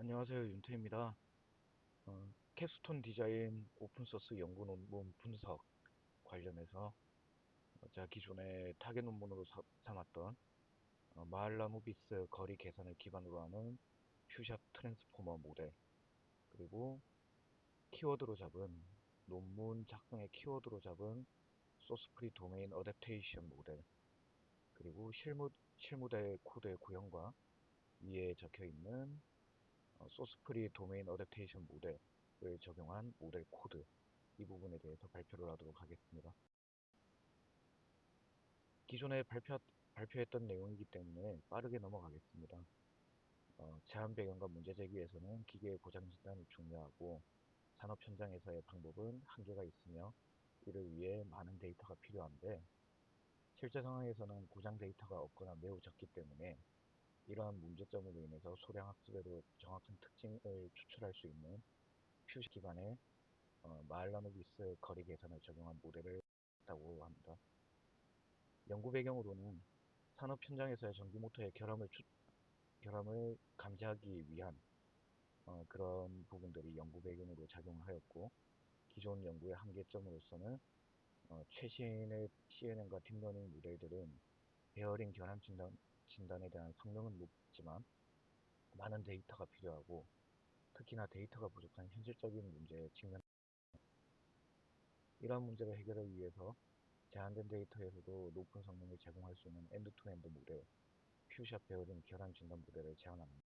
안녕하세요. 윤태입니다. 캡스톤 디자인 오픈소스 연구 논문 분석 관련해서 제가 기존에 타겟 논문으로 삼았던 마할라노비스 거리 계산을 기반으로 하는 퓨샵 트랜스포머 모델, 그리고 키워드로 잡은 논문 작성의 키워드로 잡은 소스프리 도메인 어댑테이션 모델, 그리고 실무대 코드의 구형과 위에 적혀 있는 소스프리 도메인 어댑테이션 모델을 적용한 모델 코드, 이 부분에 대해서 발표를 하도록 하겠습니다. 기존에 발표했던 내용이기 때문에 빠르게 넘어가겠습니다. 제한 배경과 문제 제기에서는 기계의 고장 진단이 중요하고 산업 현장에서의 방법은 한계가 있으며 이를 위해 많은 데이터가 필요한데, 실제 상황에서는 고장 데이터가 없거나 매우 적기 때문에 이러한 문제점으로 인해서 소량 학습에도 정확한 특징을 추출할 수 있는 퓨식 기반의 마할라노비스 거리 계산을 적용한 모델을 했다고 합니다. 연구 배경으로는 산업 현장에서의 전기 모터의 결함을 감지하기 위한 그런 부분들이 연구 배경으로 작용을 하였고, 기존 연구의 한계점으로서는 최신의 CNN과 딥러닝 모델들은 베어링 결함 진단에 대한 성능은 높지만 많은 데이터가 필요하고, 특히나 데이터가 부족한 현실적인 문제에 이러한 문제를 해결하기 위해서 제한된 데이터에서도 높은 성능을 제공할 수 있는 엔드-투-엔드 모델, 퓨샵 베어링 결함 진단 모델을 제안합니다.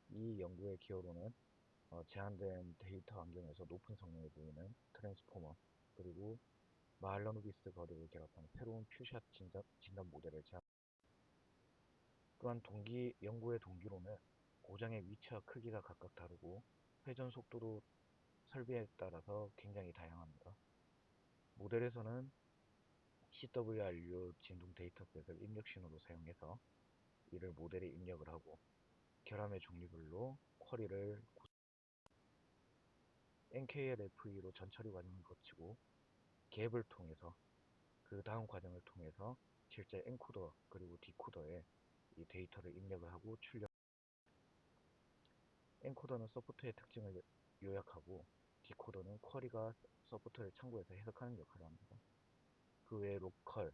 이 연구의 기여로는 제한된 데이터 환경에서 높은 성능을 보이는 트랜스포머, 그리고 마할라노비스 거리를 결합한 새로운 퓨샵 진단 모델을 제안합니다. 또한 연구의 동기로는 고장의 위치와 크기가 각각 다르고 회전 속도도 설비에 따라서 굉장히 다양합니다. 모델에서는 CWRU 진동 데이터셋을 입력 신호로 사용해서 이를 모델에 입력을 하고, 결함의 종류별로 쿼리를 NKLFE로 전처리 과정을 거치고 갭을 통해서, 그 다음 과정을 통해서 실제 엔코더 그리고 디코더에 이 데이터를 입력을 하고 엔코더는 서포트의 특징을 요약하고 디코더는 쿼리가 서포트를 참고해서 해석하는 역할을 합니다. 그 외에 로컬,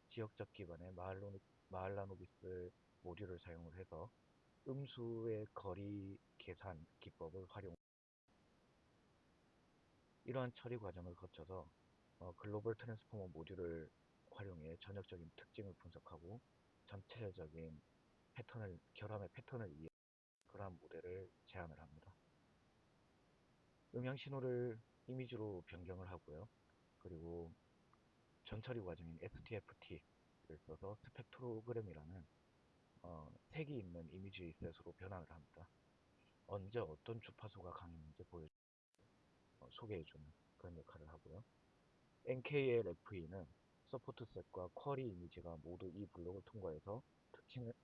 지역적 기반의 마할라노비스 모듈을 사용을 해서 음수의 거리 계산 기법을 활용. 이러한 처리 과정을 거쳐서 글로벌 트랜스포머 모듈을 활용해 전역적인 특징을 분석하고 전체적인 결함의 패턴을 이해 그러한 모델을 제안을 합니다. 음향 신호를 이미지로 변경을 하고요. 그리고 전처리 과정인 STFT를 써서 스펙트로그램이라는 색이 있는 이미지 셋으로 변환을 합니다. 언제 어떤 주파수가 강했는지 소개해주는 그런 역할을 하고요. NKLFE는 서포트셋과 쿼리 이미지가 모두 이 블록을 통과해서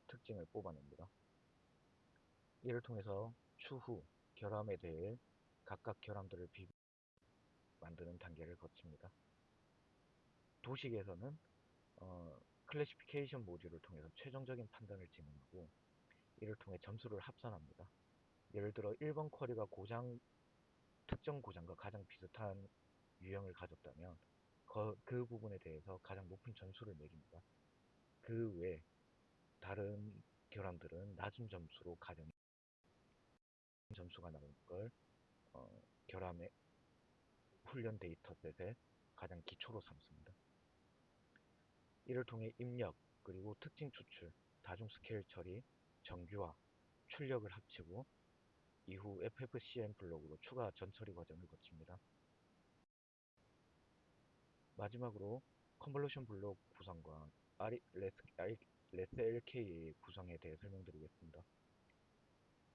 특징을 뽑아냅니다. 이를 통해서 추후 결함에 대해 각각 결함들을 만드는 단계를 거칩니다. 도식에서는 클래시피케이션 모듈을 통해서 최종적인 판단을 진행하고 이를 통해 점수를 합산합니다. 예를 들어 1번 쿼리가 특정 고장과 가장 비슷한 유형을 가졌다면 그 부분에 대해서 가장 높은 점수를 매깁니다. 그 외 다른 결함들은 낮은 점수로 가정해 점수가 나오는 걸 결함의 훈련 데이터셋의 가장 기초로 삼습니다. 이를 통해 입력, 그리고 특징 추출, 다중 스케일 처리, 정규화, 출력을 합치고 이후 FFCM 블록으로 추가 전처리 과정을 거칩니다. 마지막으로 컨볼루션 블록 구성과 RSLK의 구성에 대해 설명드리겠습니다.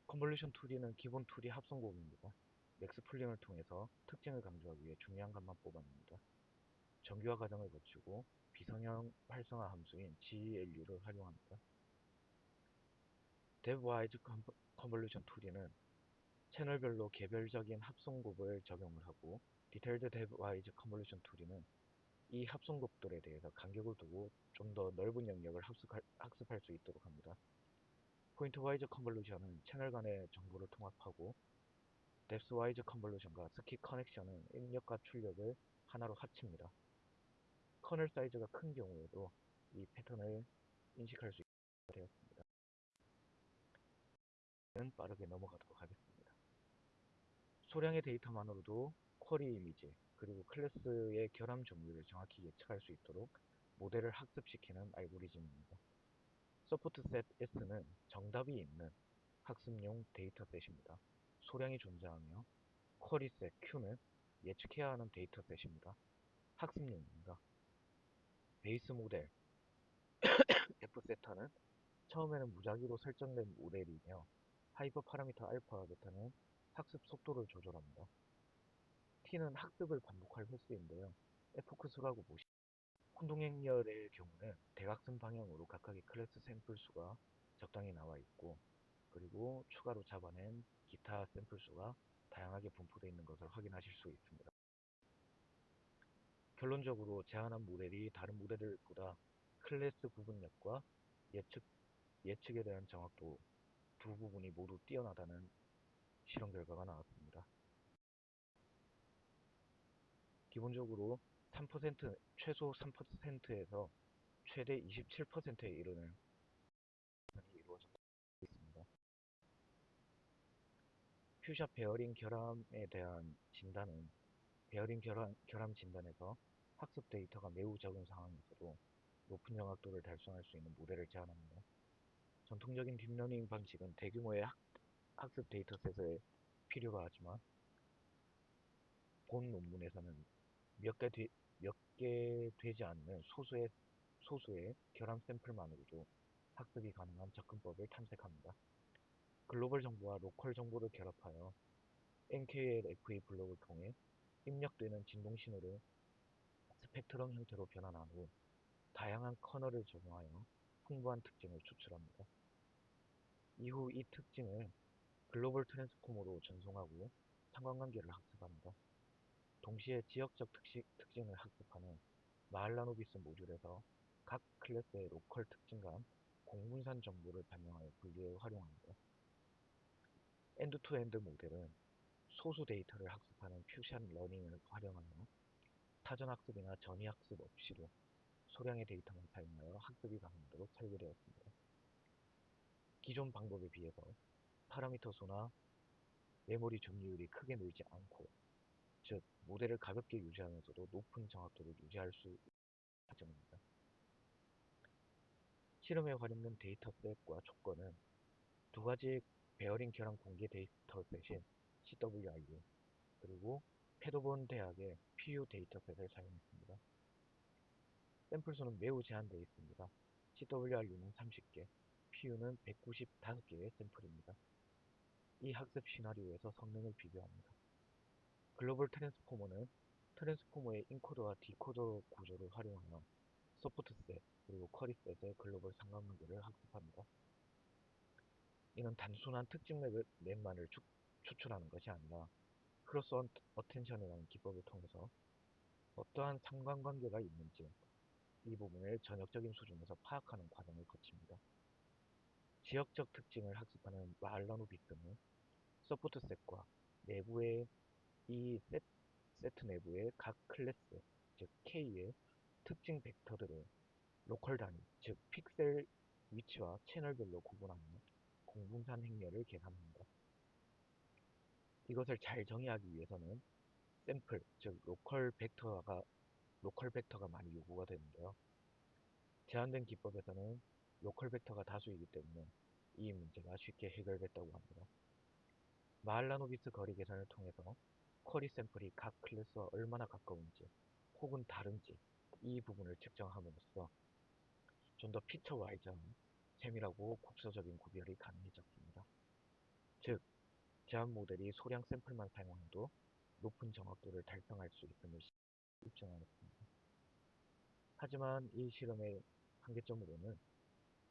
컨볼루션 2D는 기본 2D 합성곡입니다. 맥스풀링을 통해서 특징을 강조하기 위해 중요한 값만 뽑아냅니다. 정규화 과정을 거치고 비성형 활성화 함수인 GLU를 활용합니다. 데브와이즈 컨볼루션 2D는 채널별로 개별적인 합성곱을 적용을 하고, 디테일드 데브와이즈 컨볼루션 2D는 이 합성곱들에 대해서 간격을 두고 좀 더 넓은 영역을 학습할 수 있도록 합니다. 포인트와이즈 컨볼루션은 채널 간의 정보를 통합하고 뎁스와이즈 컨볼루션과 스킵 커넥션은 입력과 출력을 하나로 합칩니다. 커널 사이즈가 큰 경우에도 이 패턴을 인식할 수 있게 되었습니다. 빠르게 넘어가도록 하겠습니다. 소량의 데이터만으로도 쿼리 이미지 그리고 클래스의 결함 종류를 정확히 예측할 수 있도록 모델을 학습시키는 알고리즘입니다. 서포트셋 S는 정답이 있는 학습용 데이터셋입니다. 소량이 존재하며 쿼리셋 Q는 예측해야 하는 데이터셋입니다. 학습용입니다. 베이스 모델 F세타는 처음에는 무작위로 설정된 모델이며 하이퍼 파라미터 알파와 베타는 학습 속도를 조절합니다. T는 학습을 반복할 횟수인데요. F크수라고 보시면 혼동행렬의 경우는 대각선 방향으로 각각의 클래스 샘플 수가 적당히 나와 있고 그리고 추가로 잡아낸 기타 샘플 수가 다양하게 분포되어 있는 것을 확인하실 수 있습니다. 결론적으로 제안한 모델이 다른 모델들보다 클래스 구분력과 예측에 대한 정확도 두 부분이 모두 뛰어나다는 실험 결과가 나왔습니다. 기본적으로 3% 최소 3%에서 최대 27%에 이르는 이루어졌습니다. 퓨샷 베어링 결함에 대한 진단은 베어링 결함 진단에서 학습 데이터가 매우 적은 상황에서도 높은 정확도를 달성할 수 있는 모델을 제안합니다. 전통적인 딥러닝 방식은 대규모의 학습 데이터셋에 필요가 하지만 본 논문에서는 몇 개 되지 않는 소수의 결함 샘플만으로도 학습이 가능한 접근법을 탐색합니다. 글로벌 정보와 로컬 정보를 결합하여 NKLFA 블록을 통해 입력되는 진동 신호를 스펙트럼 형태로 변환한 후 다양한 커널을 적용하여 풍부한 특징을 추출합니다. 이후 이 특징을 글로벌 트랜스포머로 전송하고 상관관계를 학습합니다. 동시에 지역적 특징을 학습하는 마할라노비스 모듈에서 각 클래스의 로컬 특징 간 공분산 정보를 반영하여 분류에 활용합니다. 엔드-투-엔드 모델은 소수 데이터를 학습하는 퓨샷 러닝을 활용하여 사전 학습이나 전위 학습 없이도 소량의 데이터만 사용하여 학습이 가능하도록 설계되었습니다. 기존 방법에 비해서 파라미터 수나 메모리 점유율이 크게 늘지 않고, 즉 모델을 가볍게 유지하면서도 높은 정확도를 유지할 수 있는 점입니다. 실험에 활용된 데이터셋과 조건은 두 가지 베어링 결함 공개 데이터셋인 CWRU 그리고 패더본 대학의 PU 데이터셋을 사용했습니다. 샘플 수는 매우 제한되어 있습니다. CWRU는 30개, PU는 195개의 샘플입니다. 이 학습 시나리오에서 성능을 비교합니다. 글로벌 트랜스포머는 트랜스포머의 인코더와 디코더 구조를 활용하여 서포트셋 그리고 쿼리셋의 글로벌 상관관계를 학습합니다. 이는 단순한 특징 맵만을 추출하는 것이 아니라 크로스 어텐션이라는 기법을 통해서 어떠한 상관관계가 있는지 이 부분을 전역적인 수준에서 파악하는 과정을 거칩니다. 지역적 특징을 학습하는 마할라노비스는 서포트셋과 내부의 이 세트 내부의 각 클래스, 즉 K의 특징 벡터들을 로컬 단위, 즉 픽셀 위치와 채널별로 구분하며 공분산 행렬을 계산합니다. 이것을 잘 정의하기 위해서는 샘플, 즉 로컬 벡터가 많이 요구가 되는데요. 제한된 기법에서는 로컬 벡터가 다수이기 때문에 이 문제가 쉽게 해결됐다고 합니다. 마할라노비스 거리 계산을 통해서 쿼리 샘플이 각 클래스와 얼마나 가까운지 혹은 다른지 이 부분을 측정함으로써 좀 더 피처 와이즈한 세밀하고 국소적인 구별이 가능해졌습니다. 즉, 제한 모델이 소량 샘플만 사용해도 높은 정확도를 달성할 수 있음을 입증하였습니다. 하지만 이 실험의 한계점으로는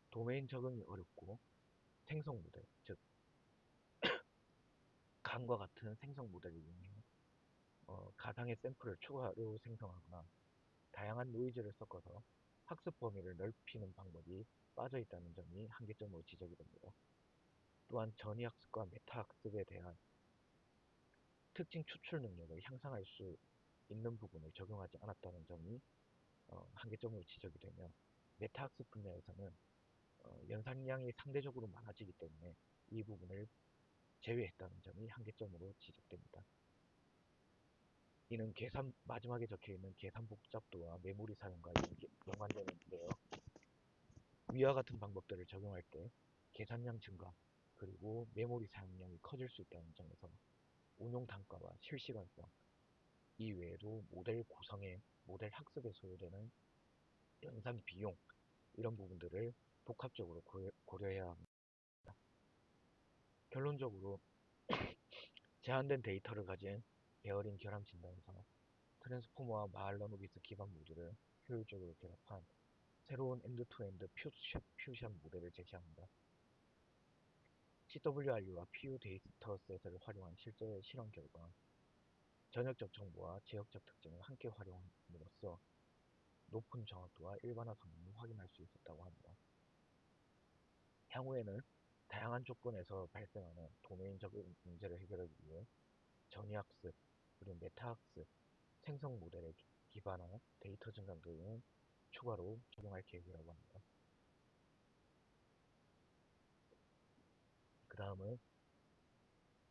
도메인 적응이 어렵고 생성 모델, 즉 감과 같은 생성 모델을 이용해 가상의 샘플을 추가로 생성하거나 다양한 노이즈를 섞어서 학습 범위를 넓히는 방법이 빠져 있다는 점이 한계점으로 지적이 됩니다. 또한 전이학습과 메타학습에 대한 특징 추출 능력을 향상할 수 있는 부분을 적용하지 않았다는 점이 한계점으로 지적이 되며, 메타학습 분야에서는 연산량이 상대적으로 많아지기 때문에 이 부분을 제외했다는 점이 한계점으로 지적됩니다. 이는 마지막에 적혀있는 계산 복잡도와 메모리 사용과 연관되는데요. 위와 같은 방법들을 적용할 때 계산량 증가, 그리고 메모리 사용량이 커질 수 있다는 점에서 운용 단가와 실시간성, 이외에도 모델 구성에, 모델 학습에 소요되는 연산 비용, 이런 부분들을 복합적으로 고려해야 합니다. 결론적으로 제한된 데이터를 가진 베어링 결함 진단에서 트랜스포머와 마할러노비스 기반 모듈을 효율적으로 결합한 새로운 엔드-투-엔드 퓨전 모델을 제시합니다. CWRU와 PU 데이터셋을 활용한 실제 실험 결과 전역적 정보와 지역적 특징을 함께 활용함으로써 높은 정확도와 일반화 성능을 확인할 수 있었다고 합니다. 향후에는 다양한 조건에서 발생하는 도메인 적용 문제를 해결하기 위해 전이학습, 그리고 메타학습, 생성 모델에 기반한 데이터 증강 등을 추가로 적용할 계획이라고 합니다. 그 다음은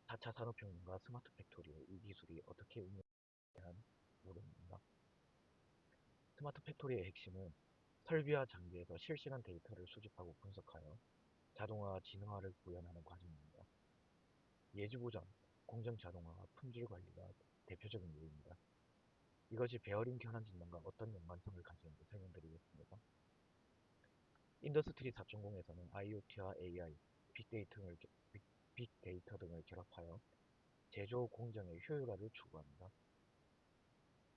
4차 산업혁명과 스마트 팩토리의 이 기술이 어떻게 응용되는지에 대한 부분입니다. 스마트 팩토리의 핵심은 설비와 장비에서 실시간 데이터를 수집하고 분석하여 자동화와 지능화를 구현하는 과정입니다. 예지 보전, 공정 자동화와 품질 관리가 대표적인 예입니다. 이것이 베어링 교환 진단과 어떤 연관성을 가지는지 설명드리겠습니다. 인더스트리 4.0에서는 IoT와 AI, 빅데이터 등을 결합하여 제조 공정의 효율화를 추구합니다.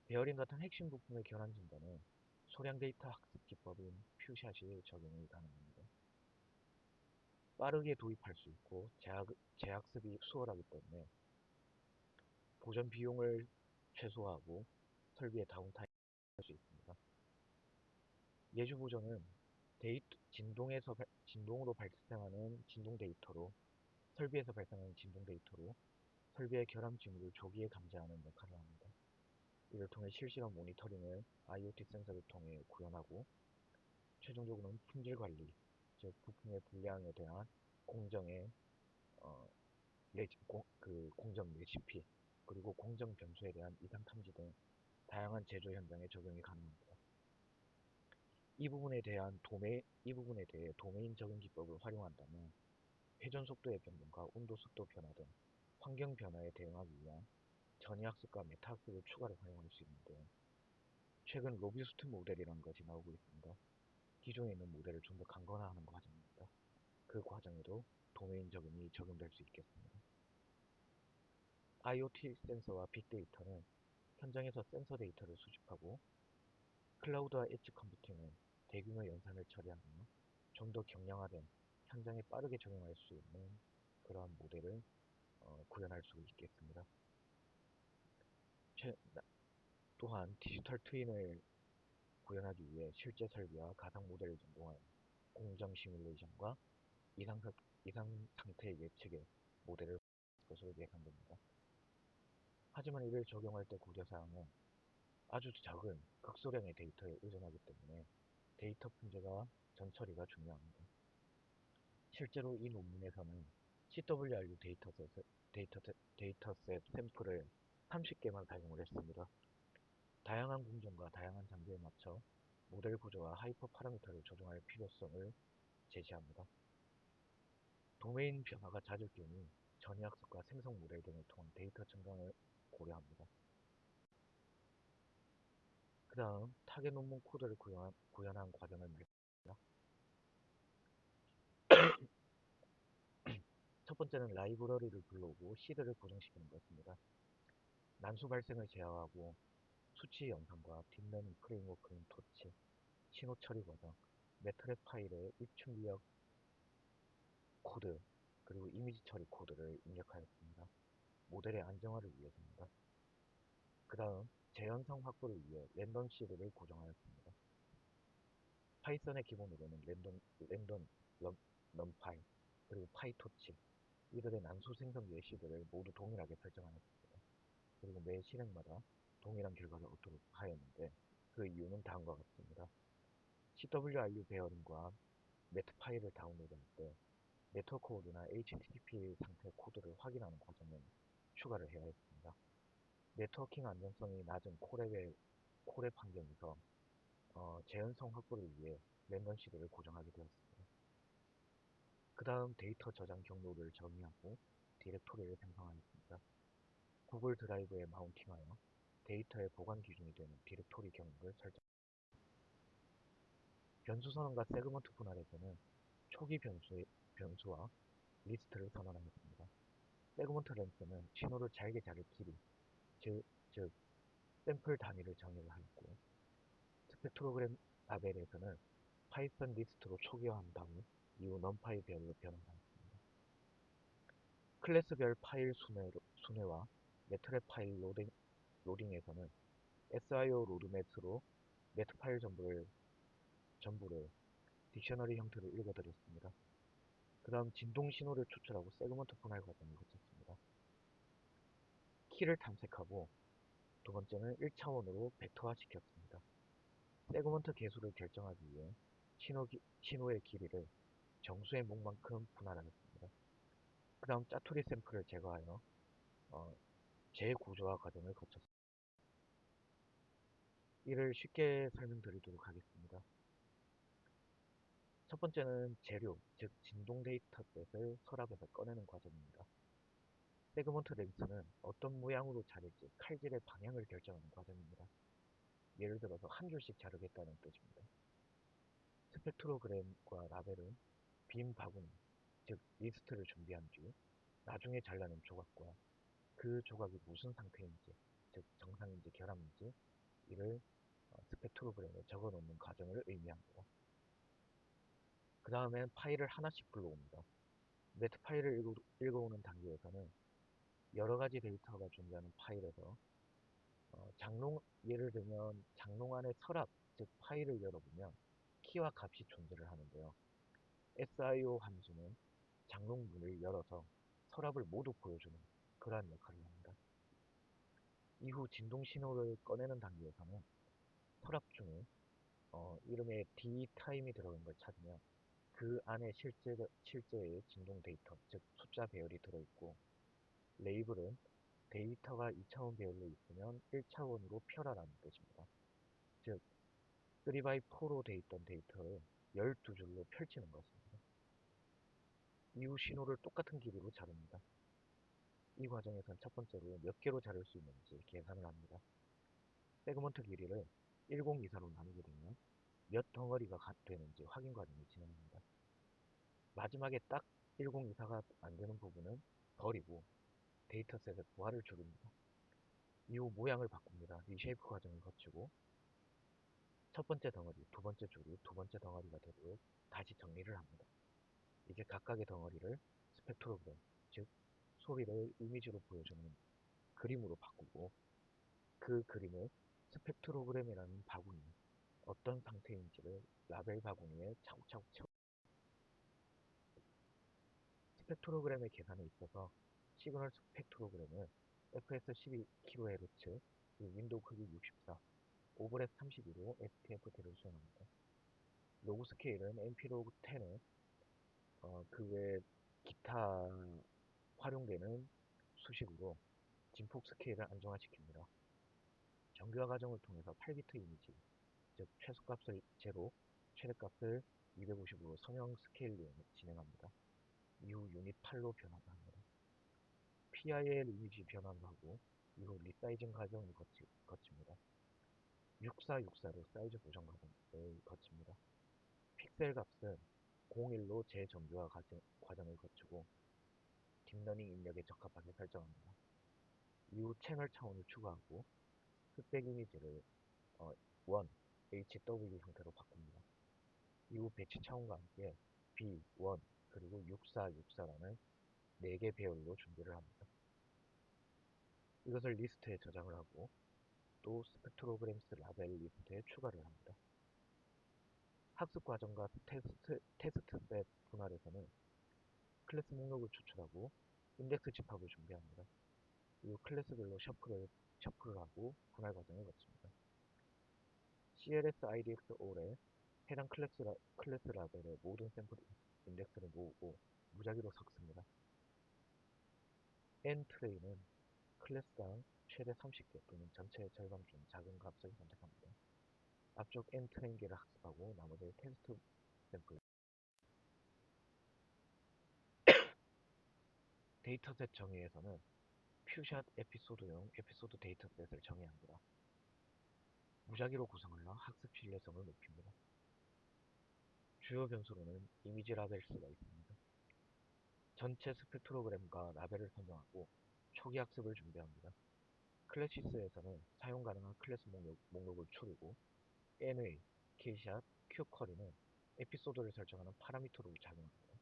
베어링 같은 핵심 부품의 교환 진단은 소량 데이터 학습 기법인 퓨샷이 적용이 가능합니다. 빠르게 도입할 수 있고 재학습이 수월하기 때문에 보전 비용을 최소화하고 설비의 다운타임을 할 수 있습니다. 예주 보전은 진동으로 발생하는 진동 데이터로 설비에서 발생하는 진동 데이터로 설비의 결함 징후를 조기에 감지하는 역할을 합니다. 이를 통해 실시간 모니터링을 IoT 센서를 통해 구현하고 최종적으로는 품질 관리, 즉 부품의 불량에 대한 공정의 공정 레시피, 그리고 공정 변수에 대한 이상 탐지 등 다양한 제조 현장에 적용이 가능합니다. 이 부분에 대해 도메인 적응 기법을 활용한다면 회전 속도의 변동과 온도 습도 변화 등 환경 변화에 대응하기 위한 전이학습과 메타학습을 추가로 활용할 수 있는데, 최근 로비스트 모델이라는 것이 나오고 있습니다. 기존에 있는 모델을 좀 더 강건화하는 과정입니다. 그 과정에도 도메인 적응이 적용될 수 있겠습니다. IoT 센서와 빅데이터는 현장에서 센서 데이터를 수집하고 클라우드와 엣지 컴퓨팅은 대규모 연산을 처리하며 좀 더 경량화된 현장에 빠르게 적용할 수 있는 그러한 모델을 구현할 수 있겠습니다. 또한 디지털 트윈을 구현하기 위해 실제 설비와 가상 모델을 전동하여 공정 시뮬레이션과 이상 상태 예측의 모델을 것으로 예상됩니다. 하지만 이를 적용할 때 고려사항은 아주 적은 극소량의 데이터에 의존하기 때문에 데이터 품질과 전처리가 중요합니다. 실제로 이 논문에서는 CWRU 데이터셋 샘플을 30개만 사용을 했습니다. 다양한 공정과 다양한 장비에 맞춰 모델 구조와 하이퍼 파라미터를 조정할 필요성을 제시합니다. 도메인 변화가 잦을 경우 전이학습과 생성 모델 등을 통한 데이터 증강을 고려합니다. 그 다음 타겟 논문 코드를 구현한 과정을 말씀드립니다. 첫 번째는 라이브러리를 불러오고 시드를 고정시키는 것입니다. 난수 발생을 제어하고 수치 영상과 딥러닝 프레임워크인 토치, 신호 처리 과정, 매트랩 파일의 입출 입력 코드, 그리고 이미지 처리 코드를 입력하였습니다. 모델의 안정화를 위해서입니다. 그 다음 재현성 확보를 위해 랜덤 시드를 고정하였습니다. 파이썬의 기본으로는 랜덤 넘파이, 그리고 파이토치, 이들의 난수 생성 예시들을 모두 동일하게 설정하였습니다. 그리고 매 실행마다 동일한 결과를 얻도록 하였는데, 그 이유는 다음과 같습니다. CWRU 베어링과 매트 파일을 다운로드할 때 네트워크 코드나 HTTP 상태 코드를 확인하는 과정을 추가를 해야 했습니다. 네트워킹 안전성이 낮은 콜앱 환경에서 재현성 확보를 위해 랜덤 시드를 고정하게 되었습니다. 그 다음 데이터 저장 경로를 정의하고 디렉토리를 생성하였습니다. 구글 드라이브에 마운팅하여 데이터의 보관 기준이 되는 디렉토리 경로를 설정. 변수 선언과 세그먼트 분할에서는 초기 변수와 리스트를 선언하였습니다. 세그먼트 렌스는 신호를 잘게 자를 길이, 즉 샘플 단위를 정의를 하였고, 스펙트로그램 라벨에서는 파이썬 리스트로 초기화한 다음 이후 넘파이 별로 변환하였습니다. 클래스별 파일 순회와 매트랩 파일 로딩에서는 SIO 로드맵으로 매트 파일 전부를 딕셔너리 형태로 읽어드렸습니다. 그 다음 진동 신호를 추출하고 세그먼트 분할 과정을 거쳤습니다. 키를 탐색하고 두 번째는 1차원으로 벡터화 시켰습니다. 세그먼트 개수를 결정하기 위해 신호의 길이를 정수의 목만큼 분할하였습니다. 그 다음 짜투리 샘플을 제거하여 재구조화 과정을 거쳤습니다. 이를 쉽게 설명드리도록 하겠습니다. 첫 번째는 재료, 즉 진동 데이터셋을 서랍에서 꺼내는 과정입니다. 세그먼트 렌스는 어떤 모양으로 자를지 칼질의 방향을 결정하는 과정입니다. 예를 들어서 한 줄씩 자르겠다는 뜻입니다. 스펙트로그램과 라벨은 빈 바구니, 즉 리스트를 준비한 뒤 나중에 잘라낸 조각과 그 조각이 무슨 상태인지, 즉 정상인지 결함인지 이를 스펙트로그램에 적어놓는 과정을 의미합니다. 그 다음엔 파일을 하나씩 불러옵니다. 매트 파일을 읽어오는 단계에서는 여러가지 데이터가 존재하는 파일에서 예를 들면 장롱 안에 서랍, 즉 파일을 열어보면 키와 값이 존재를 하는데요. SIO 함수는 장롱 문을 열어서 서랍을 모두 보여주는 그러한 역할을 합니다. 이후 진동 신호를 꺼내는 단계에서는 서랍 중에 이름에 d타임이 들어간 걸 찾으면 그 안에 실제의 진동 데이터, 즉 숫자 배열이 들어있고, 레이블은 데이터가 2차원 배열로 있으면 1차원으로 펴라라는 뜻입니다. 즉 3x4로 돼 있던 데이터를 12줄로 펼치는 것입니다. 이후 신호를 똑같은 길이로 자릅니다. 이 과정에선 첫 번째로 몇 개로 자를 수 있는지 계산을 합니다. 세그먼트 길이를 1024로 나누게 되면 몇 덩어리가 되는지 확인 과정을 진행합니다. 마지막에 딱 1024가 안 되는 부분은 버리고 데이터셋의 부하를 줄입니다. 이후 모양을 바꿉니다. 리쉐이프 과정을 거치고 첫 번째 덩어리, 두 번째 줄이 두 번째 덩어리가 되도록 다시 정리를 합니다. 이제 각각의 덩어리를 스펙트로그램, 즉 소리를 이미지로 보여주는 그림으로 바꾸고, 그 그림을 스펙트로그램이라는 바구니에 어떤 상태인지를 라벨 바구니에 차곡차곡 채워. 스펙트로그램의 계산에 있어서 시그널 스펙트로그램을 fs 12kHz, 윈도우 크기 64, 오버랩 32로 STFT를 수행합니다. 로그 스케일은 MP 로그 10에 그 외 기타 활용되는 수식으로 진폭 스케일을 안정화시킵니다. 정교화 과정을 통해서 8비트 이미지, 즉 최소값을 0, 최대값을 250으로 선형 스케일링을 진행합니다. 이후 유닛 8로 변환을 합니다. PIL 이미지 변환을 하고 이후 리사이징 과정을 거칩니다. 6464로 사이즈 보정 과정을 거칩니다. 픽셀 값은 01로 재정교화 과정을 거치고 딥러닝 입력에 적합하게 설정합니다. 이후 채널 차원을 추가하고 흑백 이미지를 1, HW 형태로 바꿉니다. 이후 배치 차원과 함께 B, 1, 그리고 6464라는 4개 배열로 준비를 합니다. 이것을 리스트에 저장을 하고 또 스펙트로그램스 라벨 리스트에 추가를 합니다. 학습 과정과 테스트 셋 분할에서는 클래스 목록을 추출하고 인덱스 집합을 준비합니다. 이후 클래스별로 셔플을 하고 분할 과정을 거칩니다. CLS IDX all에 해당 클래스 라벨의 모든 샘플 인덱스를 모으고 무작위로 섞습니다. n트레이는 클래스당 최대 30개 또는 전체의 절반 중 작은 값을 선택합니다. 앞쪽 n트레인 개를 학습하고 나머지를 테스트 샘플 데이터셋 정의에서는 퓨샷 에피소드용 에피소드 데이터셋을 정의합니다. 무작위로 구성하여 학습 신뢰성을 높입니다. 주요 변수로는 이미지 라벨스가 있습니다. 전체 스펙트로그램과 라벨을 선정하고 초기 학습을 준비합니다. 클래시스에서는 사용 가능한 클래스 목록을 추리고 NA, K샷, Q쿼리는 에피소드를 설정하는 파라미터로 작용합니다.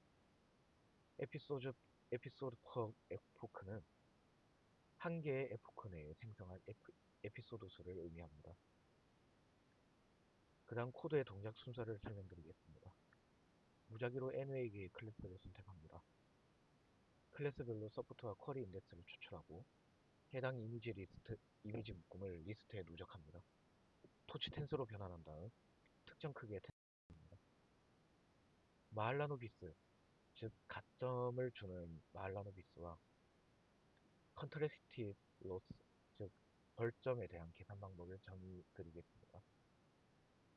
에피소드 퍼 에포크는 한 개의 에포크 내에 생성한 에피소드 수를 의미합니다. 그 다음 코드의 동작 순서를 설명드리겠습니다. 무작위로 N의 개의 클래스를 선택합니다. 클래스별로 서포트와 쿼리 인덱스를 추출하고 해당 이미지 묶음을 리스트에 누적합니다. 토치 텐스로 변환한 다음 특정 크기의 텐스입니다. 마할라노비스, 즉 가점을 주는 마할라노비스와 컨트레스티브 로스, 즉 벌점에 대한 계산 방법을 정의드리겠습니다.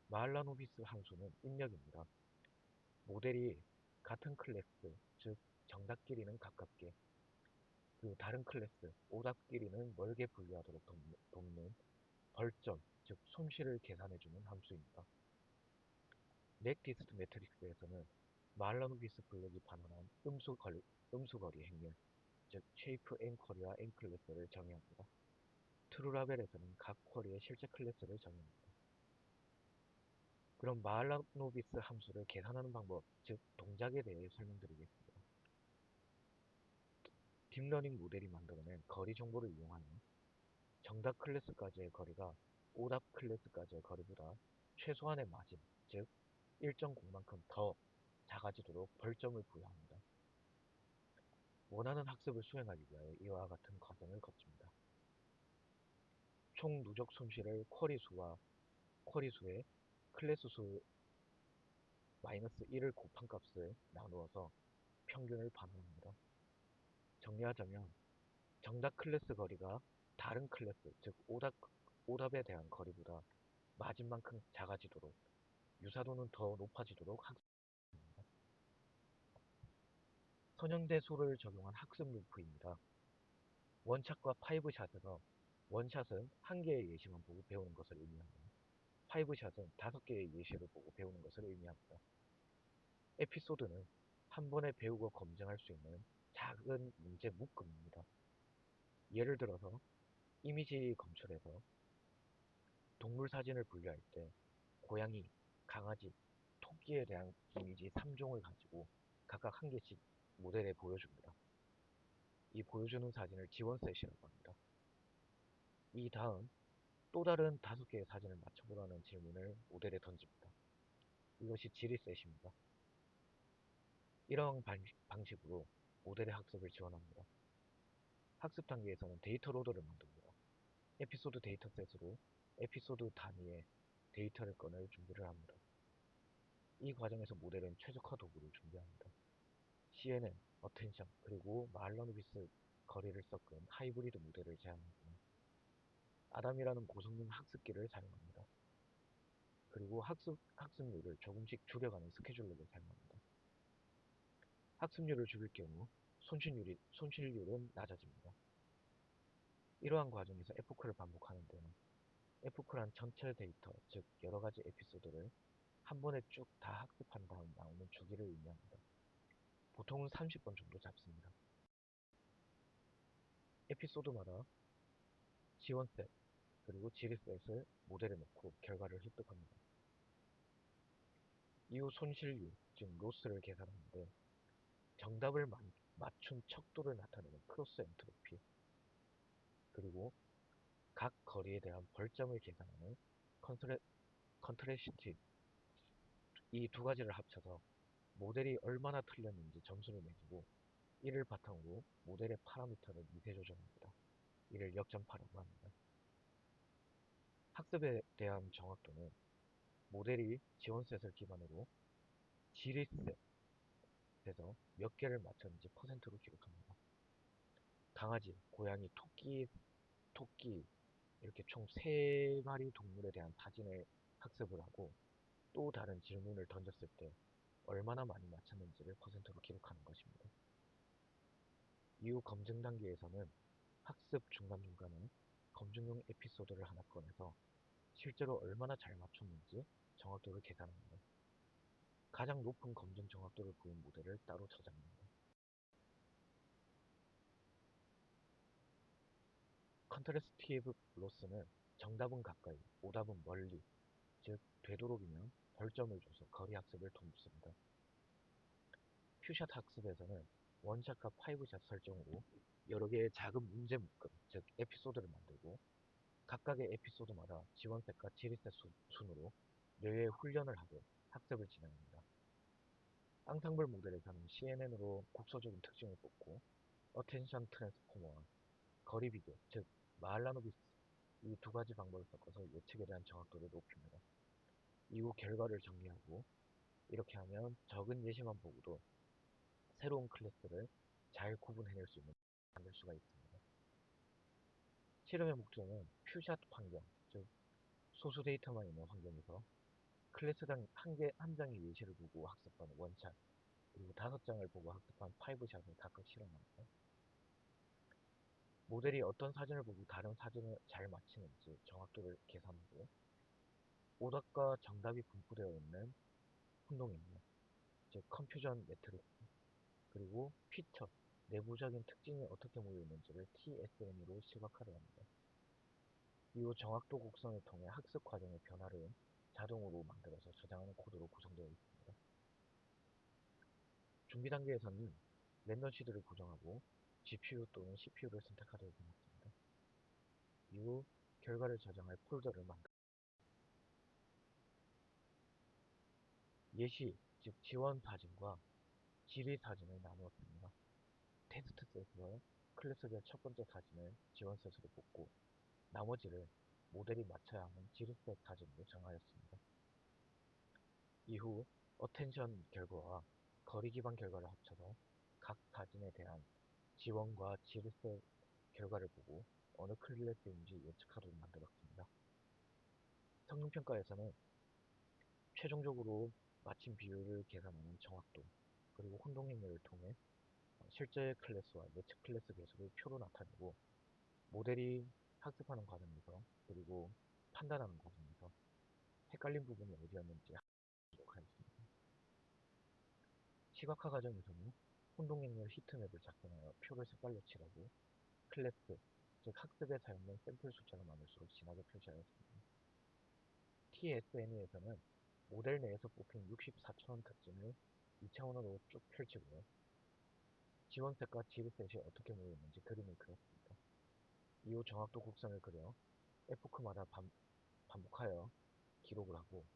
마할라노비스 함수는 입력입니다. 모델이 같은 클래스, 즉 정답끼리는 가깝게, 그리고 다른 클래스, 오답끼리는 멀게 분리하도록 돕는 벌점, 즉 솜씨를 계산해주는 함수입니다. 넥디스트 매트릭스에서는 마할라노비스 블록이 반환한 음수거리 행렬, 즉 쉐이프 n쿼리와 n클래스를 정의합니다. 트루라벨에서는 각 쿼리의 실제 클래스를 정의합니다. 그럼 마할라노비스 함수를 계산하는 방법, 즉 동작에 대해 설명드리겠습니다. 딥러닝 모델이 만들어낸 거리 정보를 이용하여 정답 클래스까지의 거리가 오답 클래스까지의 거리보다 최소한의 마진, 즉 일정 공만큼 더 작아지도록 벌점을 부여합니다. 원하는 학습을 수행하기 위하여 이와 같은 과정을 거칩니다. 총 누적 솜씨를 쿼리수에 클래스 수 마이너스 1을 곱한 값을 나누어서 평균을 반환합니다. 정리하자면 정답 클래스 거리가 다른 클래스, 즉 오답에 대한 거리보다 마진만큼 작아지도록, 유사도는 더 높아지도록 학습합니다. 선형대수를 적용한 학습 루프입니다. 원샷과 파이브샷에서 원샷은 한 개의 예시만 보고 배우는 것을 의미하며 파이브샷은 5개의 예시를 보고 배우는 것을 의미합니다. 에피소드는 한 번에 배우고 검증할 수 있는 작은 문제 묶음입니다. 예를 들어서 이미지 검출에서 동물 사진을 분류할 때 고양이, 강아지, 토끼에 대한 이미지 3종을 가지고 각각 한 개씩 모델에 보여줍니다. 이 보여주는 사진을 지원셋이라고 합니다. 이 다음 또 다른 5개의 사진을 맞춰보라는 질문을 모델에 던집니다. 이것이 지리셋입니다. 이러한 방식으로 모델의 학습을 지원합니다. 학습 단계에서는 데이터 로더를 만듭니다. 에피소드 데이터셋으로 에피소드 단위의 데이터를 꺼낼 준비를 합니다. 이 과정에서 모델은 최적화 도구를 준비합니다. CNN, 어텐션, 그리고 마할라노비스 거리를 섞은 하이브리드 모델을 제안하고 아담이라는 고성능 학습기를 사용합니다. 그리고 학습률을 조금씩 줄여가는 스케줄러를 사용합니다. 학습률을 줄일 경우 손실률은 낮아집니다. 이러한 과정에서 에포크를 반복하는데요. 에포크란 전체 데이터, 즉 여러가지 에피소드를 한 번에 쭉 다 학습한 다음 나오는 주기를 의미합니다. 보통은 30번 정도 잡습니다. 에피소드마다 지원셋, 그리고 지리셋을 모델에 넣고 결과를 습득합니다. 이후 손실률, 즉 로스를 계산하는데 정답을 맞춘 척도를 나타내는 크로스 엔트로피, 그리고 각 거리에 대한 벌점을 계산하는 컨트레스티브 이 두 가지를 합쳐서 모델이 얼마나 틀렸는지 점수를 매기고 이를 바탕으로 모델의 파라미터를 미세 조정합니다. 이를 역전파라고 합니다. 학습에 대한 정확도는 모델이 지원셋을 기반으로 지리셋에서 몇 개를 맞췄는지 퍼센트로 기록합니다. 강아지, 고양이, 토끼 이렇게 총 3마리 동물에 대한 사진을 학습을 하고 또 다른 질문을 던졌을 때 얼마나 많이 맞췄는지를 퍼센트로 기록하는 것입니다. 이후 검증 단계에서는 학습 중간중간에 검증용 에피소드를 하나 꺼내서 실제로 얼마나 잘 맞췄는지 정확도를 계산합니다. 가장 높은 검증 정확도를 보인 모델을 따로 저장합니다. 컨트래스티브 로스는 정답은 가까이, 오답은 멀리, 즉 되도록이면 벌점을 줘서 거리 학습을 돕습니다. 퓨샷 학습에서는 원샷과 파이브샷 설정으로 여러 개의 작은 문제 묶음, 즉 에피소드를 만들고 각각의 에피소드마다 지원셋과 지리셋 순으로 뇌의 훈련을 하되 학습을 진행합니다. 앙상블 모델에서는 CNN으로 국소적인 특징을 뽑고 어텐션 트랜스포머와 거리 비교, 즉 마할라노비스 이 두 가지 방법을 섞어서 예측에 대한 정확도를 높입니다. 이후 결과를 정리하고 이렇게 하면 적은 예시만 보고도 새로운 클래스를 잘 구분해낼 수 있는 만들 수가 있습니다. 실험의 목적은 퓨샷 환경, 즉 소수 데이터만 있는 환경에서 클래스당 한 장의 예시를 보고 학습한 원샷, 그리고 5장을 보고 학습한 파이브샷을 각각 실험합니다. 모델이 어떤 사진을 보고 다른 사진을 잘 맞히는지 정확도를 계산하고 오답과 정답이 분포되어 있는 혼동인물, 즉 컴퓨전 매트릭스, 그리고 피처, 내부적인 특징이 어떻게 모여 있는지를 TSN으로 시각화를 합니다. 이후 정확도 곡선을 통해 학습 과정의 변화를 자동으로 만들어서 저장하는 코드로 구성되어 있습니다. 준비 단계에서는 랜덤 시드를 고정하고 GPU 또는 CPU를 선택하도록 해놨습니다. 이후 결과를 저장할 폴더를 만듭니다. 예시, 즉 지원 사진과 지리 사진을 나누었습니다. 테스트 셋에서 클래스별 첫 번째 사진을 지원 셋으로 뽑고 나머지를 모델이 맞춰야 하는 지리 셋 사진으로 정하였습니다. 이후 어텐션 결과와 거리 기반 결과를 합쳐서 각 사진에 대한 지원과 지리 셋 결과를 보고 어느 클래스인지 예측하도록 만들었습니다. 성능평가에서는 최종적으로 맞춤 비율을 계산하는 정확도, 그리고 혼동행위를 통해 실제 클래스와 예측 클래스 개수를 표로 나타내고 모델이 학습하는 과정에서 그리고 판단하는 과정에서 헷갈린 부분이 어디였는지 하도록 하겠습니다. 시각화 과정에서는 혼동행렬 히트맵을 작성하여 표를 색깔로 칠하고 클래스, 즉 학습에 사용된 샘플 숫자가 많을수록 진하게 표시하였습니다. TSNE에서는 모델 내에서 뽑힌 64차원 특징을 2차원으로 쭉 펼치고요. 지원셋과 지리셋이 어떻게 모여 있는지 그림을 그렸습니다. 이후 정확도 곡선을 그려 에포크마다 반복하여 기록을 하고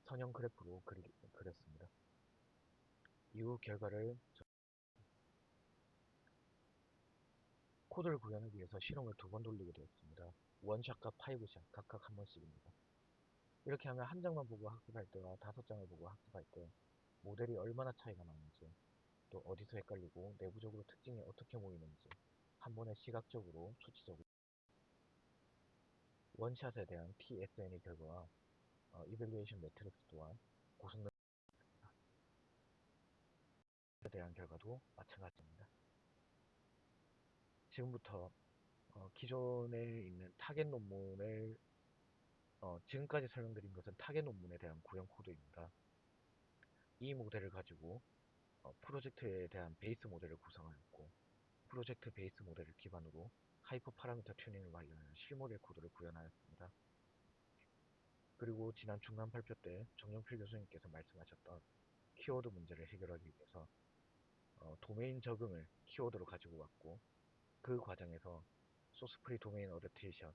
선형 그래프로 그렸습니다. 이후 결과를 코드를 구현하기 위해서 실험을 2번 돌리게 되었습니다. 원샷과 파이브샷 각각 한 번씩입니다. 이렇게 하면 한 장만 보고 학습할 때와 5장을 보고 학습할 때 모델이 얼마나 차이가 나는지, 또 어디서 헷갈리고 내부적으로 특징이 어떻게 모이는지 한 번에 시각적으로 수치적으로 원샷에 대한 TSN의 결과와 이밸루에이션 매트릭스 또한 고성능에 대한 결과도 마찬가지입니다. 지금부터 기존에 있는 타겟 논문을 지금까지 설명드린 것은 타겟 논문에 대한 구형 코드입니다. 이 모델을 가지고 프로젝트에 대한 베이스 모델을 구성하였고 프로젝트 베이스 모델을 기반으로 하이퍼 파라미터 튜닝을 완료하여 실모델 코드를 구현하였습니다. 그리고 지난 중간 발표 때 정영필 교수님께서 말씀하셨던 키워드 문제를 해결하기 위해서 도메인 적응을 키워드로 가지고 왔고 그 과정에서 소스프리 도메인 어댑테이션,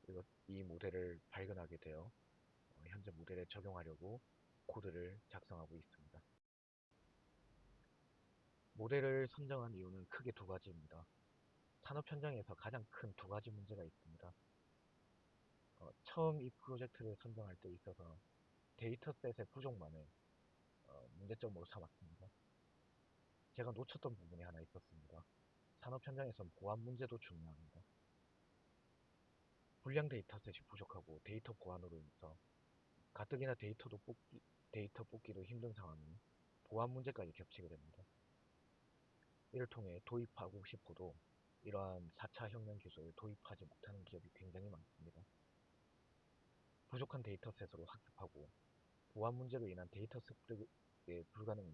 그리고 이 모델을 발견하게 되어 현재 모델에 적용하려고 코드를 작성하고 있습니다. 모델을 선정한 이유는 크게 두 가지입니다. 산업 현장에서 가장 큰 두 가지 문제가 있습니다. 처음 이 프로젝트를 선정할 때 있어서 데이터셋의 부족만을 문제점으로 삼았습니다. 제가 놓쳤던 부분이 하나 있었습니다. 산업 현장에선 보안 문제도 중요합니다. 불량 데이터셋이 부족하고 데이터 보안으로 인해서 가뜩이나 데이터 뽑기도 힘든 상황이 보안 문제까지 겹치게 됩니다. 이를 통해 도입하고 싶어도 이러한 4차 혁명 기술을 도입하지 못하는 기업이 굉장히 많습니다. 부족한 데이터셋으로 학습하고 보안 문제로 인한 데이터 습득의 불가능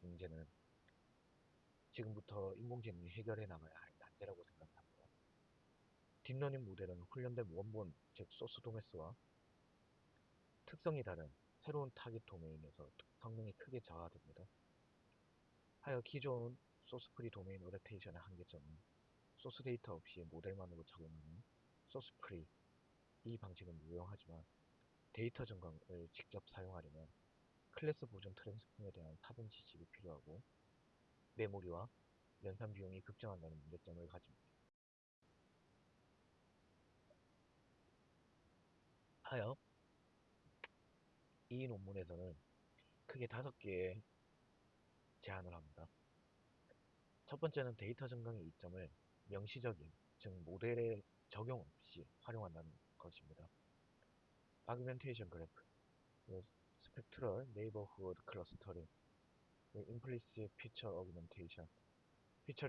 문제는 지금부터 인공지능이 해결해 나가야 할 난제라고 생각합니다. 딥러닝 모델은 훈련된 원본, 즉 소스 도메스와 특성이 다른 새로운 타깃 도메인에서 성능이 크게 저하됩니다. 하여 기존 소스프리 도메인 어댑테이션의 한계점은 소스 데이터 없이 모델만으로 적용하는 소스프리 이 방식은 유용하지만 데이터 전강을 직접 사용하려면 클래스 보존 트랜스폼에 대한 사전 지식이 필요하고 메모리와 연산 비용이 급증한다는 문제점을 가집니다. 하여 이 논문에서는 크게 5개의 제안을 합니다. 첫 번째는 데이터 전강의 이점을 명시적인, 즉 모델의 적용 없이 활용한다는 것입니다. 아규멘테이션 그래프, 스펙트럴 네이버후드 클러스터링, 임플리시트 피처 어규멘테이션, 피처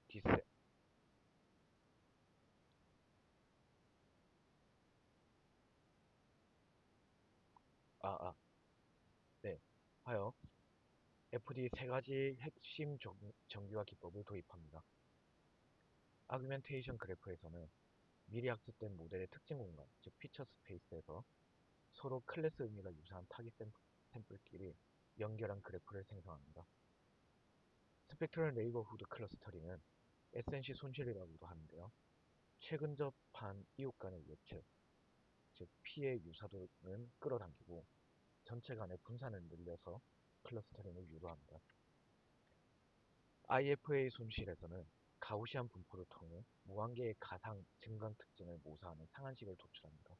디세 아, 아, 네. 하여 FD 세 가지 핵심 정규화 기법을 도입합니다. 아규멘테이션 그래프에서는 미리 학습된 모델의 특징 공간, 즉 피처 스페이스에서 서로 클래스 의미가 유사한 타깃 샘플끼리 연결한 그래프를 생성합니다. 스펙트럴 네이버후드 클러스터링은 SNC 손실이라고도 하는데요. 최근 접한 이웃 간의 예측, 즉 피해 유사도는 끌어당기고 전체 간의 분산을 늘려서 클러스터링을 유도합니다. IFA 손실에서는 가우시안 분포를 통해 무한계의 가상 증강 특징을 모사하는 상한식을 도출합니다.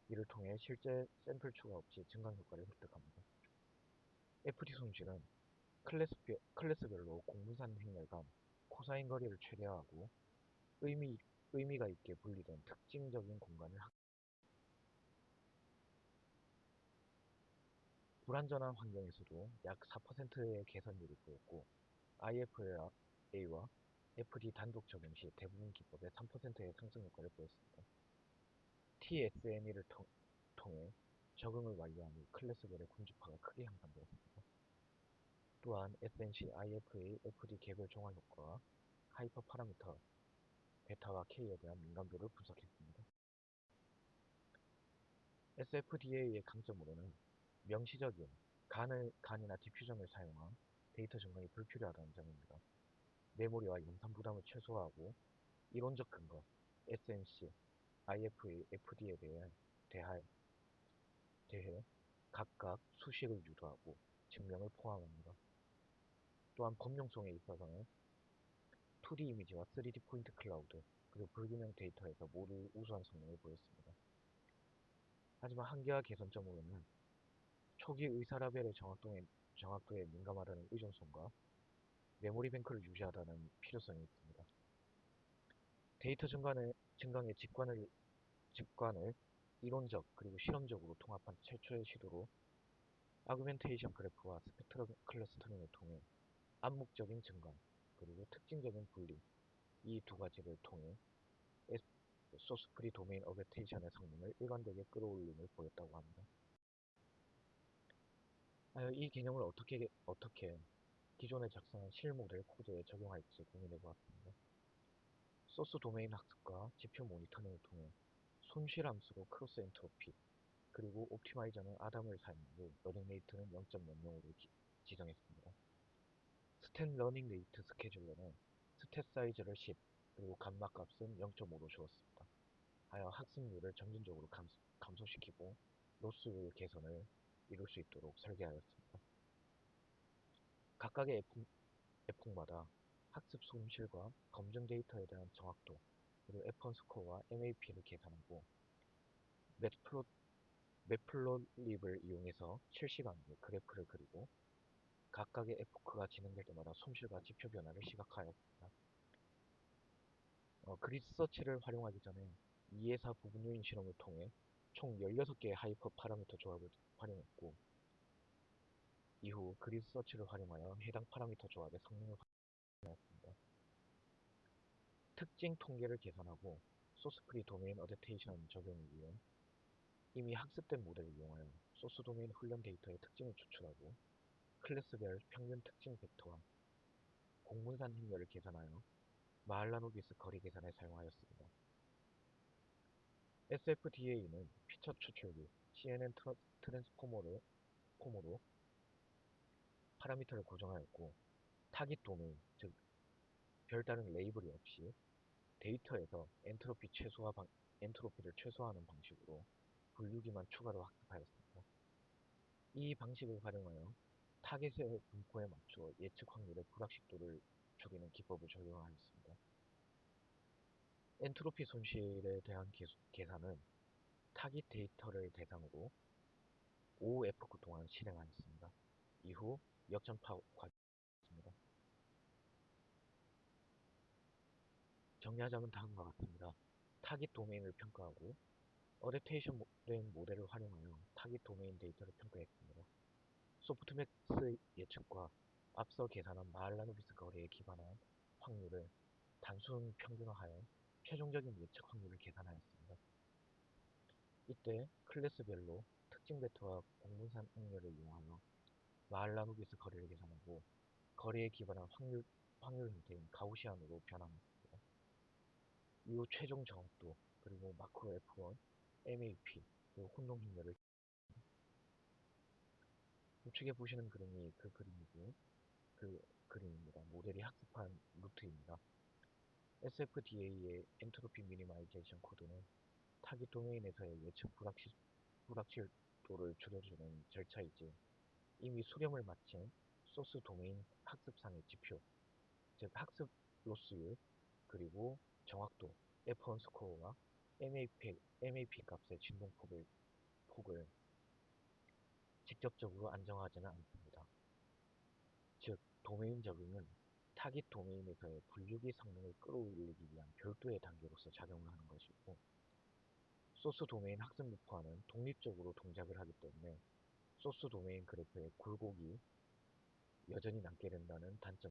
이를 통해 실제 샘플 추가 없이 증강 효과를 획득합니다. FT 손실은 클래스별로 공분산 행렬간 코사인 거리를 최대화하고 의미가 있게 분리된 특징적인 공간을 불완전한 환경에서도 약 4%의 개선율을 보였고 IFA와 FD 단독 적용 시 대부분 기법에 3%의 상승 효과를 보였습니다. TSNE를 통해 적응을 완료한 후 클래스별의 군주파가 크게 향상되었습니다. 또한 SNC, IFA, FD 개별 종합 효과와 하이퍼 파라미터 베타와 K에 대한 민감도를 분석했습니다. SFDA의 강점으로는 명시적인 간이나 디퓨전을 사용한 데이터 전강이 불필요하다는 점입니다. 메모리와 연산 부담을 최소화하고 이론적 근거, SNC, IFA, FD에 대해 각각 수식을 유도하고 증명을 포함합니다. 또한 범용성에 있어서는 2D 이미지와 3D 포인트 클라우드, 그리고 불균형 데이터에서 모두 우수한 성능을 보였습니다. 하지만 한계와 개선점으로는 초기 의사라벨의 정확도에 민감하다는 의존성과 메모리 뱅크를 유지하다는 필요성이 있습니다. 데이터 증강의 직관을 이론적 그리고 실험적으로 통합한 최초의 시도로 아규멘테이션 그래프와 스펙트럼 클러스터링을 통해 암묵적인 증강 그리고 특징적인 분리 이 두 가지를 통해 소스 프리 도메인 어베테이션의 성능을 일관되게 끌어올림을 보였다고 합니다. 이 개념을 어떻게 기존에 작성한 실모델 코드에 적용할지 고민해 보았습니다. 소스 도메인 학습과 지표 모니터링을 통해 손실 함수로 크로스 엔트로피 그리고 옵티마이저는 아담을 사용하고 러닝 레이트는 0.00으로 지정했습니다. 스탯 러닝 레이트 스케줄러는 스탯 사이즈를 10 그리고 감마 값은 0.5로 주었습니다. 하여 학습률을 점진적으로 감소시키고 로스율 개선을 이룰 수 있도록 설계하였습니다. 각각의 F마다 학습 손실과 검증 데이터에 대한 정확도, 그리고 F1 스코어와 MAP를 계산하고 매플로립을 이용해서 실시간으로 그래프를 그리고 각각의 에포크가 진행될 때마다 손실과 지표 변화를 시각화하였습니다. 그리드 서치를 활용하기 전에 2에서 부분 요인 실험을 통해 총 16개의 하이퍼 파라미터 조합을 활용했고, 이후 그리드 서치를 활용하여 해당 파라미터 조합의 성능을 확인하였습니다. 특징 통계를 계산하고 소스 프리 도메인 어댑테이션 적용을 위해 이미 학습된 모델을 이용하여 소스 도메인 훈련 데이터의 특징을 추출하고 클래스별 평균 특징 벡터와 공분산 행렬을 계산하여 마할라노비스 거리 계산에 사용하였습니다. SFDA는 피처 추출기 CNN 트랜스포머로 파라미터를 고정하였고, 타깃 도메인, 즉 별다른 레이블이 없이 데이터에서 엔트로피를 최소화하는 방식으로 분류기만 추가로 학습하였습니다. 이 방식을 활용하여 타겟의 분포에 맞춰 예측 확률의 불확실도를 줄이는 기법을 적용하였습니다. 엔트로피 손실에 대한 계산은 타깃 데이터를 대상으로 5F 동안 실행하였습니다. 이후 역전파 과정입니다. 정리하자면 다음과 같습니다. 타깃 도메인을 평가하고 어댑테이션 된 모델을 활용하여 타깃 도메인 데이터를 평가했습니다. 소프트맥스 예측과 앞서 계산한 마할라노비스 거리에 기반한 확률을 단순 평균화하여 최종적인 예측 확률을 계산하였습니다. 이때 클래스별로 특징 벡터와 공분산 행렬을 이용하여 마할라노비스 거리를 계산하고 거리에 기반한 확률 형태인 가우시안으로 변환했습니다. 이후 최종 정확도, 그리고 마크로 F1, MAP, 그리고 혼동 행렬을 우측에 보시는 그림이 그 그림입니다. 모델이 학습한 루트입니다. SFDA의 엔트로피 미니마이제이션 코드는 타깃 도메인에서의 예측 불확실도를 줄여주는 절차이지, 이미 수렴을 마친 소스 도메인 학습상의 지표, 즉 학습 로스율, 그리고 정확도, F1 스코어와 MAP 값의 폭을 직접적으로 안정하지는 않습니다. 즉, 도메인 적응은 타깃 도메인에서의 분류기 성능을 끌어올리기 위한 별도의 단계로서 작용을 하는 것이고, 소스 도메인 학습 루프와는 독립적으로 동작을 하기 때문에 소스 도메인 그래프의 굴곡이 여전히 남게 된다는 단점.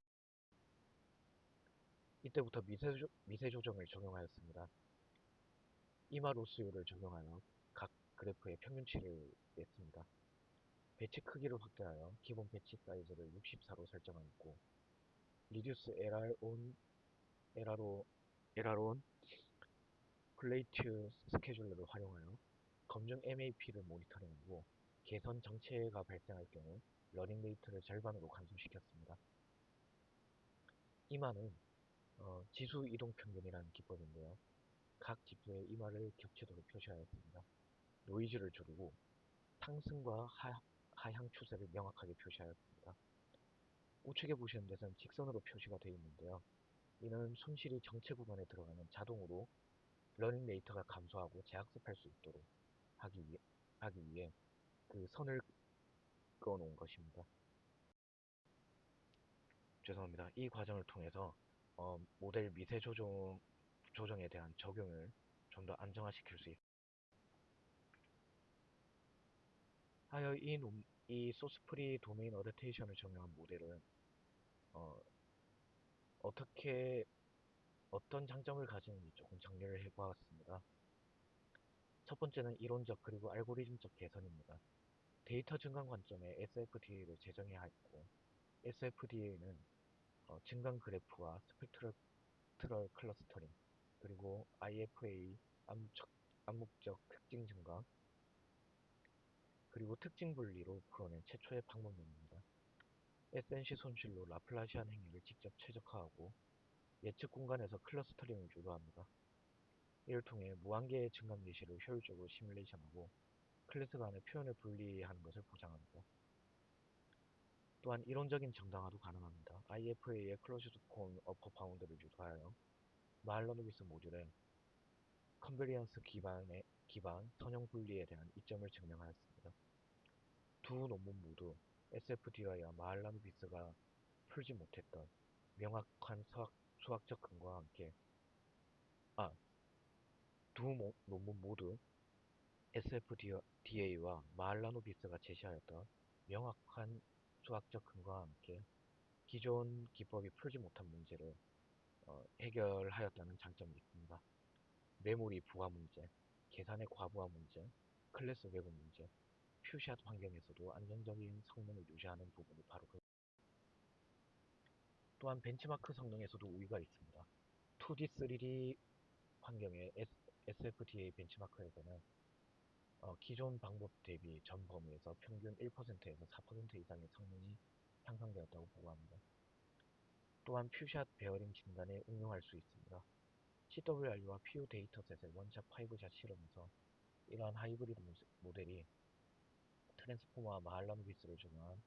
이때부터 미세 조정을 적용하였습니다. 이마 로스율을 적용하여 각 그래프의 평균치를 냈습니다. 배치 크기를 확대하여 기본 배치 사이즈를 64로 설정하였고, 리듀스 LR on 플레이트 스케줄러를 활용하여 검증 MAP를 모니터링하고 개선 정체가 발생할 경우 러닝 레이트를 절반으로 감소시켰습니다. 이마는 지수 이동 평균이라는 기법인데요. 각 지표의 이마를 겹치도록 표시하였습니다. 노이즈를 줄이고 상승과 하향 추세를 명확하게 표시하였습니다. 우측에 보시는 데서는 직선으로 표시가 되어 있는데요. 이는 손실이 정체 구간에 들어가면 자동으로 러닝 레이트가 감소하고 재학습할 수 있도록 하기 위해 그 선을 그어 놓은 것입니다. 죄송합니다. 이 과정을 통해서 모델 미세 조정에 대한 적용을 좀 더 안정화시킬 수 있습니다. 하여 이 소스프리 도메인 어댑테이션을 적용한 모델은 어, 어떻게 어떤 장점을 가지는지 조금 정리를 해보았습니다. 첫 번째는 이론적 그리고 알고리즘적 개선입니다. 데이터 증강 관점에 SFDA를 재정해야 했고, SFDA는 증강 그래프와 스펙트럴 클러스터링, 그리고 IFA 암묵적 특징 증강, 그리고 특징 분리로 풀어낸 최초의 방법론입니다. SNC 손실로 라플라시안 행위를 직접 최적화하고 예측 공간에서 클러스터링을 유도합니다. 이를 통해 무한개의 증강 예시를 효율적으로 시뮬레이션하고 클래스 간의 표현을 분리하는 것을 보장합니다. 또한 이론적인 정당화도 가능합니다. IFA의 클로즈드 폼 어퍼 바운드를 유도하여 말러노비스 모듈의 컨베리언스 기반 선형 분리에 대한 이점을 증명하였습니다. 두 논문 모두 SFDR와 마할라노비스가 풀지 못했던 명확한 수학적 근거와 함께 아, 논문 모두 SFDA와 마할라노비스가 제시하였던 명확한 수학적 근거와 함께 기존 기법이 풀지 못한 문제를 해결하였다는 장점이 있습니다. 메모리 부하 문제, 계산의 과부하 문제, 클래스 왜곡 문제, 퓨샷 환경에서도 안정적인 성능을 유지하는 부분이 바로 또한 벤치마크 성능에서도 우위가 있습니다. 2D, 3D 환경의 SFDA 벤치마크에서는 기존 방법 대비 전 범위에서 평균 1%에서 4% 이상의 성능이 향상되었다고 보고합니다. 또한 퓨샷 베어링 진단에 응용할 수 있습니다. CWR과 PU 데이터셋의 원샷 5샷 실험에서 이러한 하이브리드 모델이 트랜스포머와 마할라노비스를 적용한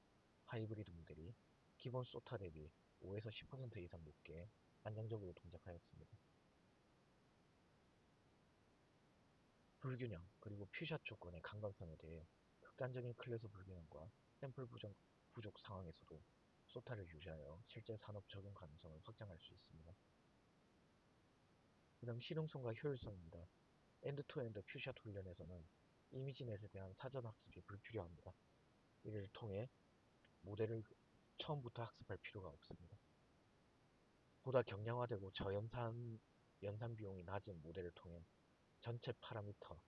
하이브리드 모델이 기본 소타 대비 5에서 10% 이상 높게 안정적으로 동작하였습니다. 불균형 그리고 퓨샷 조건의 강건성에 대해 극단적인 클래스 불균형과 샘플 부족 상황에서도 소타를 유지하여 실제 산업 적용 가능성을 확장할 수 있습니다. 그 다음 실용성과 효율성입니다. 엔드-투-엔드 퓨샷 훈련에서는 이미지넷에 대한 사전 학습이 불필요합니다. 이를 통해 모델을 처음부터 학습할 필요가 없습니다. 보다 경량화되고 연산 비용이 낮은 모델을 통해 전체 파라미터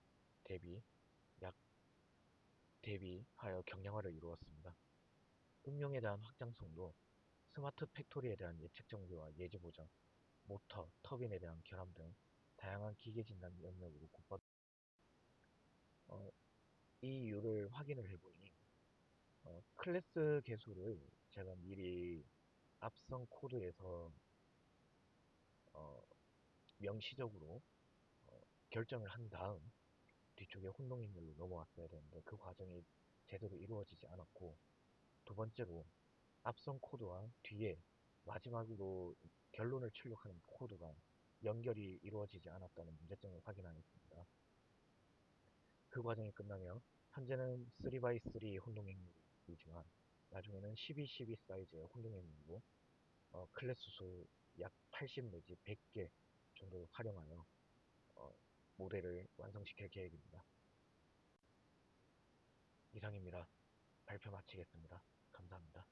대비 대비하여 경량화를 이루었습니다. 응용에 대한 확장성도 스마트 팩토리에 대한 예측 정비와 예지 보정, 모터, 터빈에 대한 결함 등 다양한 기계 진단 영역으로 곧바로 이 이유를 확인을 해보니 클래스 개수를 제가 미리 앞선 코드에서 어, 명시적으로 결정을 한 다음 뒤쪽에 혼동행렬로 넘어왔어야 되는데 그 과정이 제대로 이루어지지 않았고, 두 번째로 앞선 코드와 뒤에 마지막으로 결론을 출력하는 코드가 연결이 이루어지지 않았다는 문제점을 확인하였습니다. 그 과정이 끝나며 현재는 3x3 혼동행렬이지만 나중에는 12-12 사이즈의 혼동행렬로 클래스 수 약 80 내지 100개 정도를 활용하여 어, 모델을 완성시킬 계획입니다. 이상입니다. 발표 마치겠습니다. 감사합니다.